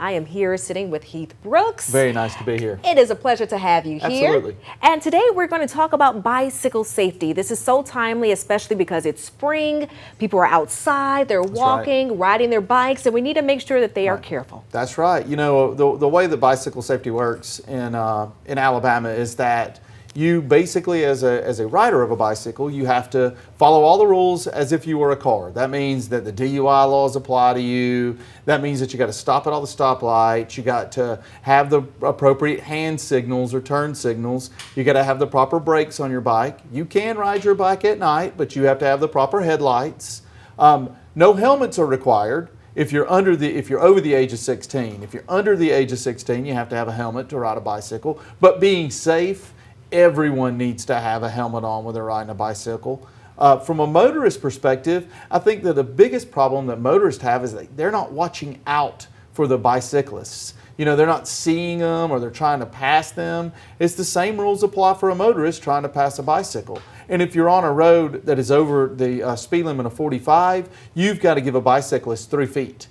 I am here sitting with Heath Brooks. Very nice to be here. It is a pleasure to have you here. Absolutely. And today we're going to talk about bicycle safety. This is so timely, especially because it's spring. People are outside, they're walking, riding their bikes, and we need to make sure that they are careful. That's right. You know, the way that bicycle safety works in Alabama is that you basically, as a rider of a bicycle, you have to follow all the rules as if you were a car. That means that the DUI laws apply to you. That means that you got to stop at all the stoplights. You got to have the appropriate hand signals or turn signals. You got to have the proper brakes on your bike. You can ride your bike at night, but you have to have the proper headlights. No helmets are required. If you're over the age of 16, if you're under the age of 16, you have to have a helmet to ride a bicycle. But being safe, everyone needs to have a helmet on when they're riding a bicycle. From a motorist perspective, I think that the biggest problem that motorists have is that they're not watching out for the bicyclists. You know, they're not seeing them or they're trying to pass them. It's the same rules apply for a motorist trying to pass a bicycle. And if you're on a road that is over the speed limit of 45, you've got to give a bicyclist 3 feet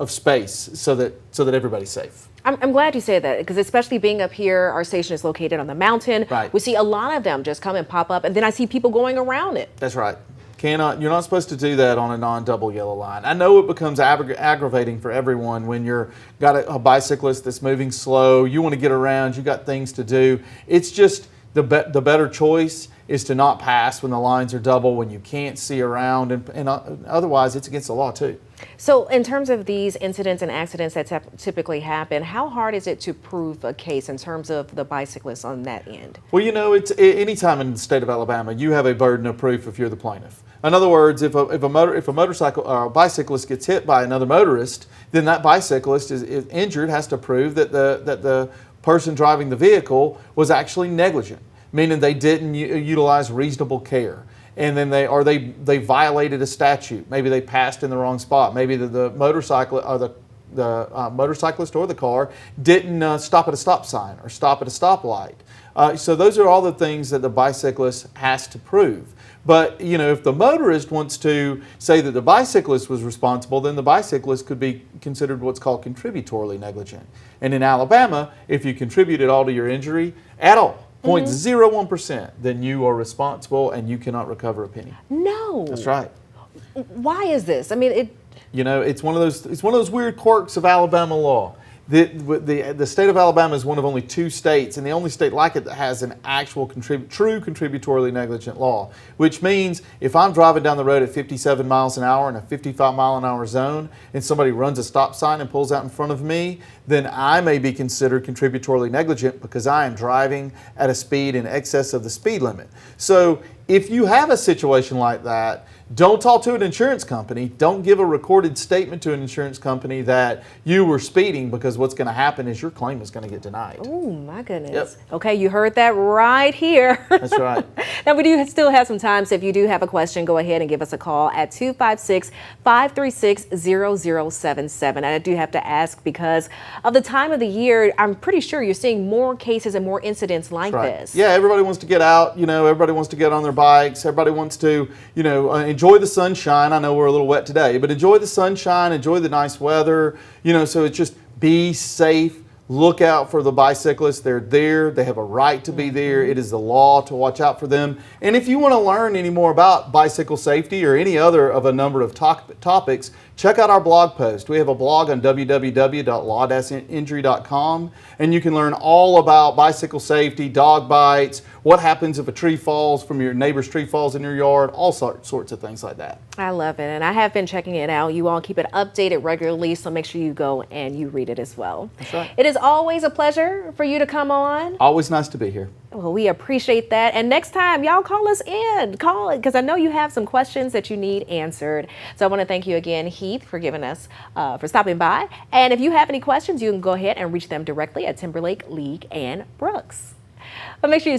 of space so that everybody's safe. I'm glad you said that, because especially being up here, our station is located on the mountain. Right. We see a lot of them just come and pop up, and then I see people going around it. That's right. You're not supposed to do that on a non-double yellow line. I know it becomes aggravating for everyone when you're got a bicyclist that's moving slow, you want to get around, you got things to do. It's just the better choice is to not pass when the lines are double, when you can't see around, and otherwise it's against the law too. So in terms of these incidents and accidents that typically happen, how hard is it to prove a case in terms of the bicyclists on that end? Well, you know, it's any time in the state of Alabama, you have a burden of proof if you're the plaintiff. In other words, if a motorcycle or a bicyclist gets hit by another motorist, then that bicyclist is injured, has to prove that the person driving the vehicle was actually negligent, meaning they didn't utilize reasonable care. And then they violated a statute. Maybe they passed in the wrong spot. Maybe the motorcyclist or the motorcyclist or the car didn't stop at a stop sign or stop at a stoplight. So those are all the things that the bicyclist has to prove. But you know, if the motorist wants to say that the bicyclist was responsible, then the bicyclist could be considered what's called contributory negligent. And in Alabama, if you contributed all to your injury at all, 0.01%, then you are responsible and you cannot recover a penny. No. That's right. Why is this? I mean, you know, it's one of those weird quirks of Alabama law. The state of Alabama is one of only 2 states, and the only state like it that has an actual true contributory negligent law, which means if I'm driving down the road at 57 miles an hour in a 55 mile an hour zone and somebody runs a stop sign and pulls out in front of me, then I may be considered contributory negligent because I am driving at a speed in excess of the speed limit. So if you have a situation like that, don't talk to an insurance company. Don't give a recorded statement to an insurance company that you were speeding, because what's going to happen is your claim is going to get denied. oh my goodness. Yep. Okay, you heard that right here. That's right. Now we do still have some time, so if you do have a question, go ahead and give us a call at 256-536-0077. And I do have to ask, because of the time of the year, I'm pretty sure you're seeing more cases and more incidents like this. Yeah, everybody wants to get out. You know, everybody wants to get on their bikes. Everybody wants to, you know, enjoy the sunshine. I know we're a little wet today, but enjoy the sunshine, enjoy the nice weather. You know, so it's just be safe. Look out for the bicyclists. They're there. They have a right to be there. It is the law to watch out for them. And if you want to learn any more about bicycle safety or any other of a number of topics, check out our blog post. We have a blog on www.law-injury.com, and you can learn all about bicycle safety, dog bites, what happens if a tree falls from your neighbor's tree falls in your yard, all sorts of things like that. I love it, and I have been checking it out. You all keep it updated regularly, so make sure you go and you read it as well. That's right. It is always a pleasure for you to come on. Always nice to be here. Well, we appreciate that. And next time, y'all call us in. Call it, because I know you have some questions that you need answered. So I want to thank you again, Heath, for giving us, for stopping by. And if you have any questions, you can go ahead and reach them directly at Timberlake, League, and Brooks. But make sure you